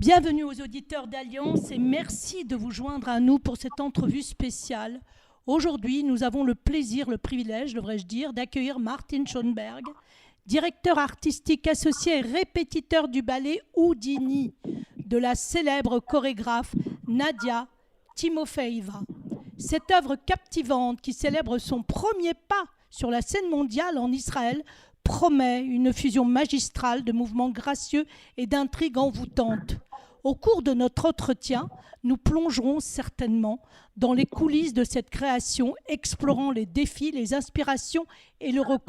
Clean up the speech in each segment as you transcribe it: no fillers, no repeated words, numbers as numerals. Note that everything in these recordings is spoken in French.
Bienvenue aux auditeurs d'Alliance et merci de vous joindre à nous pour cette entrevue spéciale. Aujourd'hui, nous avons le plaisir, le privilège, devrais-je dire, d'accueillir Martin Schoenberg, directeur artistique associé et répétiteur du ballet Houdini de la célèbre chorégraphe Nadia Timofeeva. Cette œuvre captivante qui célèbre son premier pas sur la scène mondiale en Israël promet une fusion magistrale de mouvements gracieux et d'intrigues envoûtantes. Au cours de notre entretien, nous plongerons certainement dans les coulisses de cette création, explorant les défis, les inspirations et le rôle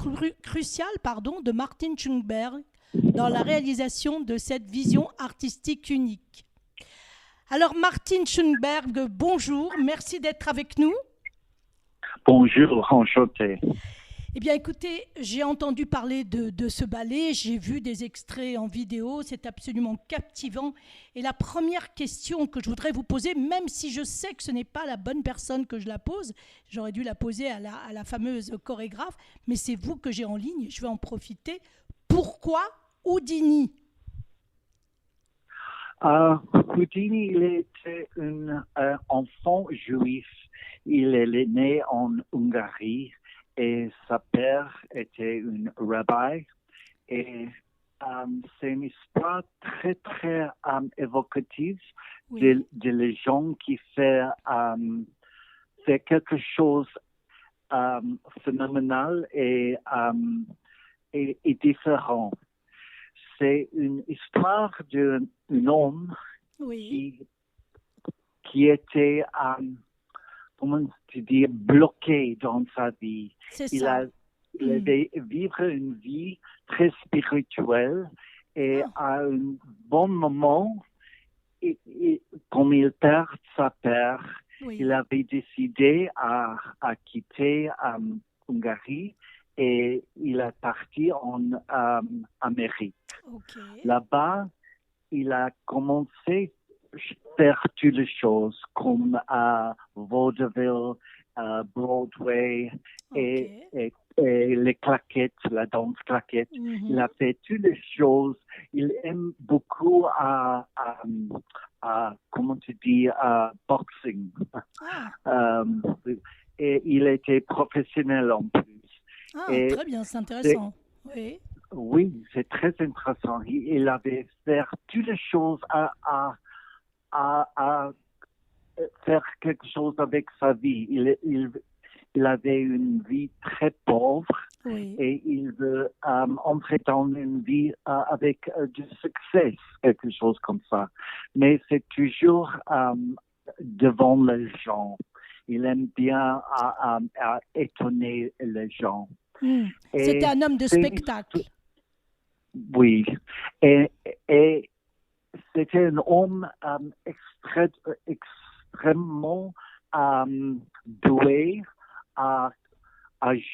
crucial de Martin Schoenberg dans la réalisation de cette vision artistique unique. Alors Martin Schoenberg, bonjour, merci d'être avec nous. Bonjour, enchanté. Eh bien, écoutez, j'ai entendu parler de ce ballet, j'ai vu des extraits en vidéo, c'est absolument captivant. Et la première question que je voudrais vous poser, même si je sais que ce n'est pas la bonne personne que je la pose, j'aurais dû la poser à la fameuse chorégraphe, mais c'est vous que j'ai en ligne, je vais en profiter. Pourquoi Houdini? Houdini, il était un enfant juif. Il est né en Hongrie. Et sa père était un rabbi. Et c'est une histoire très, très évocative de les gens qui fait quelque chose phénoménal et différent. C'est une histoire d'un homme qui était... comment tu dis, bloqué dans sa vie. Il avait vivre une vie très spirituelle et à un bon moment, comme il perd sa père, il avait décidé à quitter Hongrie et il est parti en Amérique. Là-bas, il a commencé faire toutes les choses comme vaudeville, Broadway et les claquettes, la danse claquette. Il a fait toutes les choses. Il aime beaucoup comment tu dis, boxing. Et il était professionnel en plus. Très bien, c'est intéressant. Oui, c'est très intéressant. Il avait fait toutes les choses à faire quelque chose avec sa vie. Il avait une vie très pauvre et il veut entrer dans une vie avec du succès, quelque chose comme ça. Mais c'est toujours devant les gens. Il aime bien étonner les gens. C'était un homme de spectacle. Oui. Et c'était un homme extrêmement doué à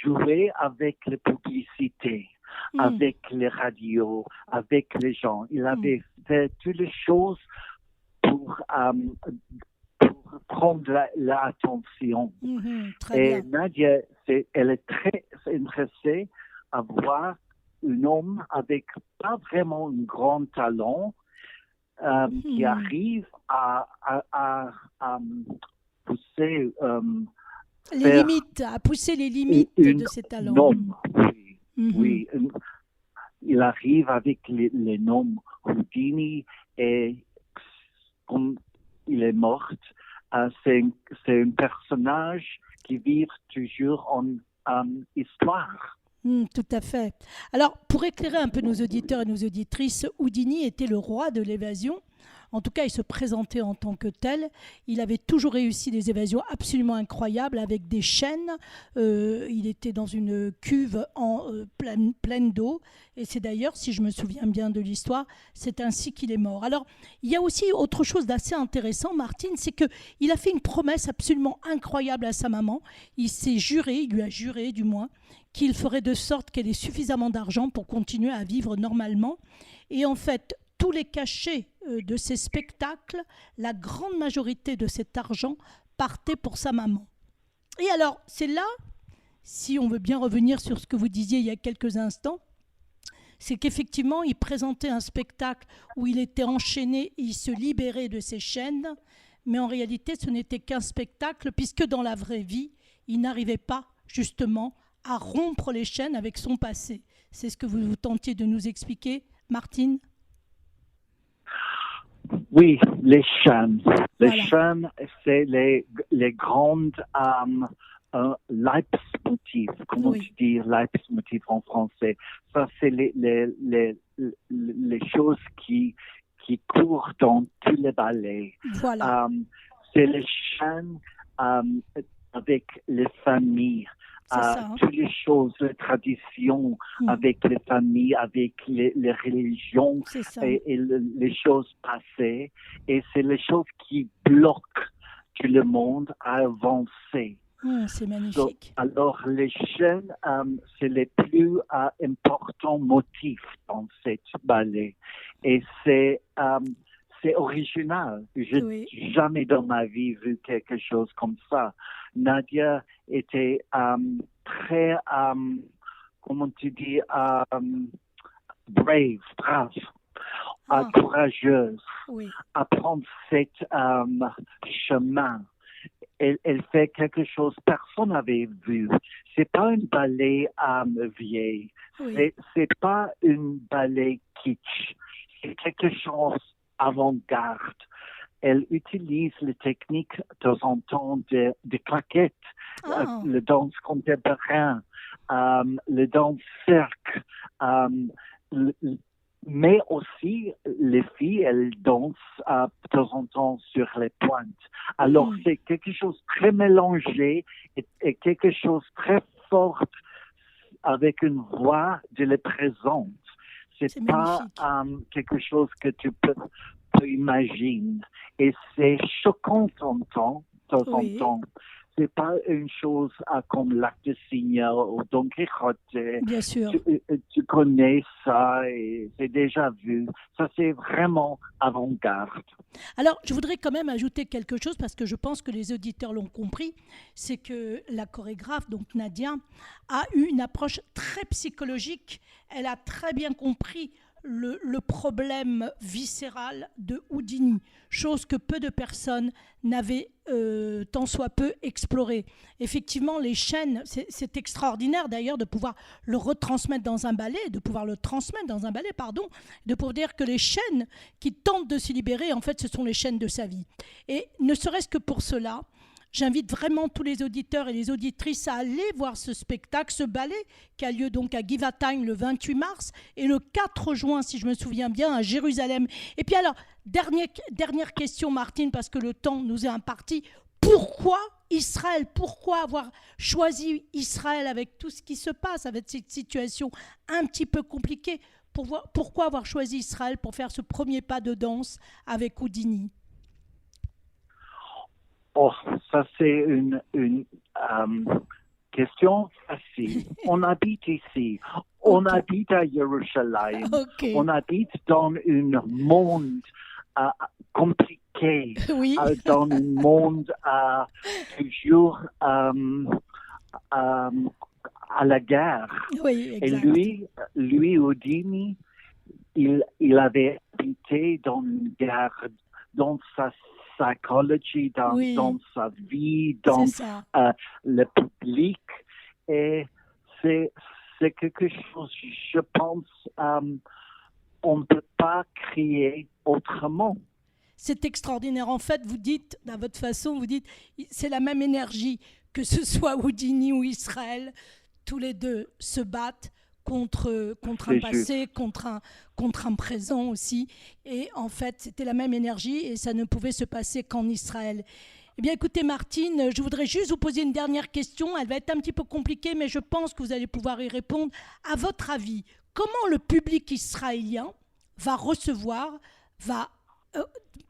jouer avec les publicités, avec les radios, avec les gens. Il avait fait toutes les choses pour prendre l'attention. Et Nadia, elle est très intéressée à voir un homme avec pas vraiment un grand talent, qui arrive à pousser à pousser les limites de ses talents. Oui. Il arrive avec les noms Houdini et comme il est mort, c'est un personnage qui vit toujours en histoire. Tout à fait. Alors, pour éclairer un peu nos auditeurs et nos auditrices, Houdini était le roi de l'évasion. En tout cas, il se présentait en tant que tel. Il avait toujours réussi des évasions absolument incroyables avec des chaînes. Il était dans une cuve pleine d'eau. Et c'est d'ailleurs, si je me souviens bien de l'histoire, c'est ainsi qu'il est mort. Alors, il y a aussi autre chose d'assez intéressant, Martin, c'est qu'il a fait une promesse absolument incroyable à sa maman. Il lui a juré du moins, qu'il ferait de sorte qu'elle ait suffisamment d'argent pour continuer à vivre normalement. Et en fait, tous les cachets de ces spectacles, la grande majorité de cet argent partait pour sa maman. Et alors, c'est là, si on veut bien revenir sur ce que vous disiez il y a quelques instants, c'est qu'effectivement, il présentait un spectacle où il était enchaîné, il se libérait de ses chaînes, mais en réalité, ce n'était qu'un spectacle, puisque dans la vraie vie, il n'arrivait pas justement à rompre les chaînes avec son passé. C'est ce que vous tentiez de nous expliquer, Martine? Oui, les chaînes. Les Voilà. chaînes, c'est les grandes Leitmotiv. Comment Oui, tu dis Leitmotiv en français? Ça, c'est les choses qui courent dans tous les ballets. voilà, C'est les chaînes avec les familles. c'est ça. Hein. Toutes les choses, les traditions avec les familles, avec les religions C'est ça. et les choses passées. Et c'est les choses qui bloquent tout le monde à avancer. C'est magnifique. Alors, les chaînes, c'est les plus importants motifs dans cette ballet. Et c'est original. Je n'ai jamais dans ma vie vu quelque chose comme ça. Nadia était très, comment tu dis, brave, courageuse, à prendre cet chemin. Elle fait quelque chose que personne n'avait vu. C'est pas un ballet vieille. C'est pas un ballet kitsch. C'est quelque chose avant-garde. Elle utilise les techniques de temps en temps de claquettes, le danse contemporain, le danse cirque, mais aussi les filles, elles dansent de temps en temps sur les pointes. Alors c'est quelque chose de très mélangé et quelque chose de très fort avec une voix de la présente. C'est pas quelque chose que tu peux imaginer. Et c'est choquant de temps en temps. C'est pas une chose comme l'Acte de Cygne ou Don Quichotte. Bien sûr. Tu connais ça et c'est déjà vu. Ça, c'est vraiment avant-garde. Alors, je voudrais quand même ajouter quelque chose parce que je pense que les auditeurs l'ont compris. C'est que la chorégraphe, donc Nadia, a eu une approche très psychologique. Elle a très bien compris le problème viscéral de Houdini, chose que peu de personnes n'avaient tant soit peu exploré. Effectivement, les chaînes, c'est extraordinaire d'ailleurs de pouvoir le retransmettre dans un ballet, de pouvoir dire que les chaînes qui tentent de se libérer, en fait, ce sont les chaînes de sa vie. Et ne serait-ce que pour cela, j'invite vraiment tous les auditeurs et les auditrices à aller voir ce spectacle, ce ballet qui a lieu donc à Givatayim le 28 mars et le 4 juin, si je me souviens bien, à Jérusalem. Et puis alors, dernière question Martine, parce que le temps nous est imparti. Pourquoi Israël? Pourquoi avoir choisi Israël avec tout ce qui se passe, avec cette situation un petit peu compliquée? Pourquoi avoir choisi Israël pour faire ce premier pas de danse avec Houdini? Oh, ça c'est une question facile. On habite ici, on habite à Jérusalem, on habite dans un monde compliqué, dans un monde toujours à la guerre. Oui, exact. Et lui, Houdini, il avait habité dans une guerre, dans sa psychologie, dans sa vie, dans le public. Et c'est quelque chose, je pense, on ne peut pas créer autrement. C'est extraordinaire. En fait, vous dites, à votre façon, c'est la même énergie, que ce soit Houdini ou Israël, tous les deux se battent contre un passé, contre un présent aussi. Et en fait, c'était la même énergie et ça ne pouvait se passer qu'en Israël. Eh bien, écoutez, Martine, je voudrais juste vous poser une dernière question. Elle va être un petit peu compliquée, mais je pense que vous allez pouvoir y répondre. À votre avis, comment le public israélien va recevoir,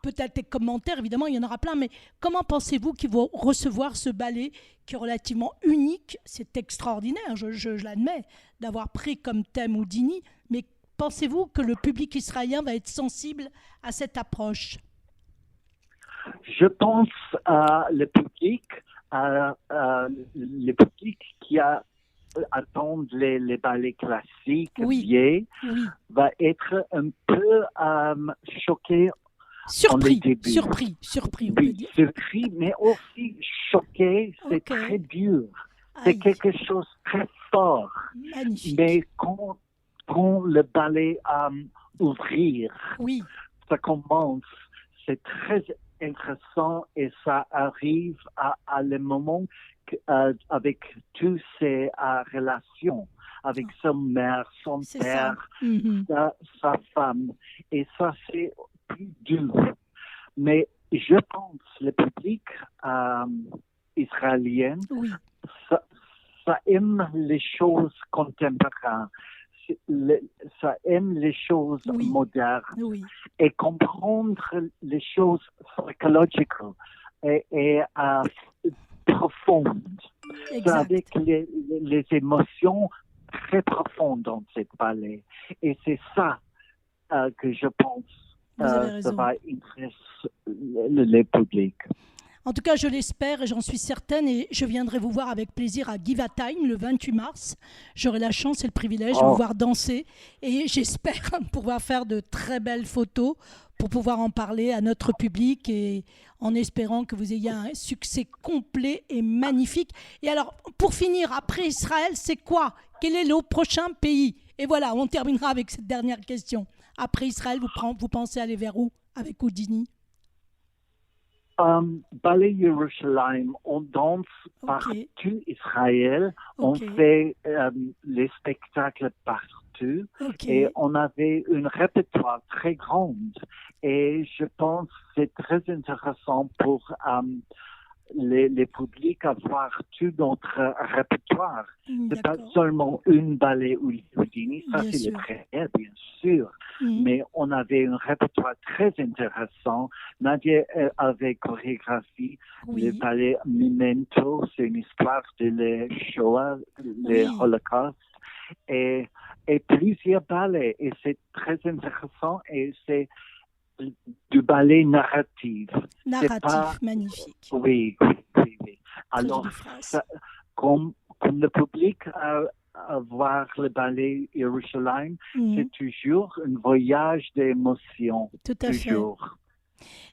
peut-être des commentaires, évidemment, il y en aura plein, mais comment pensez-vous qu'ils vont recevoir ce ballet qui est relativement unique? C'est extraordinaire, je l'admets, d'avoir pris comme thème Houdini, mais pensez-vous que le public israélien va être sensible à cette approche? Je pense le public qui a attendre les ballets classiques Oui. vieux Oui. va être un peu choqué en Surpris, début. surpris, on peut Oui, dire. surpris, mais aussi choqué, c'est Ok. très dur. C'est Aïe, quelque chose de très fort. magnifique. Mais quand le ballet ouvrir, Oui, ça commence, c'est très intéressant et ça arrive à le moment avec toutes ces relations, avec sa mère, son c'est ça. père, Mhm. sa femme. Et ça, c'est plus dur. Mais je pense que le public israélien, Oui, ça aime les choses contemporaines. Ça aime les choses Oui. modernes oui, et comprendre les choses psychologiques et profondes. C'est exact. avec les émotions très profondes dans cette ballet. Et c'est ça que je pense Vous avez ça raison. va intéresser le public. En tout cas, je l'espère et j'en suis certaine. Et je viendrai vous voir avec plaisir à Givatayim le 28 mars. J'aurai la chance et le privilège de vous voir danser. Et j'espère pouvoir faire de très belles photos pour pouvoir en parler à notre public et en espérant que vous ayez un succès complet et magnifique. Et alors, pour finir, après Israël, c'est quoi? Quel est le prochain pays? Et voilà, on terminera avec cette dernière question. Après Israël, vous pensez aller vers où avec Houdini? Ballet Yerushalayim, on danse partout Israël, on fait les spectacles partout et on avait un répertoire très grand. Et je pense que c'est très intéressant pour les publics à voir tout notre répertoire. C'est pas seulement une ballet Houdini, ça Bien c'est sûr. le préféré, bien sûr. Mais on avait un répertoire très intéressant. Nadia avait chorégraphie le ballet Memento, c'est une histoire de la Shoah, le Holocauste, et plusieurs ballets. Et c'est très intéressant et c'est du ballet narratif. Narratif, magnifique. Oui. Alors, comme le public à voir le ballet Yerushalayim, c'est toujours un voyage d'émotion. Tout à fait.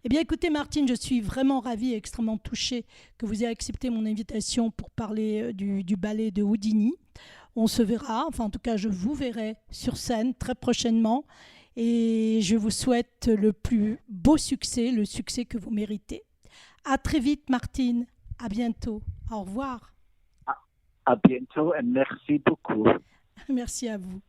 Eh bien, écoutez, Martine, je suis vraiment ravie et extrêmement touchée que vous ayez accepté mon invitation pour parler du ballet de Houdini. On se verra, enfin en tout cas, je vous verrai sur scène très prochainement et je vous souhaite le plus beau succès, le succès que vous méritez. À très vite, Martine. À bientôt. Au revoir. À bientôt et merci beaucoup. Merci à vous.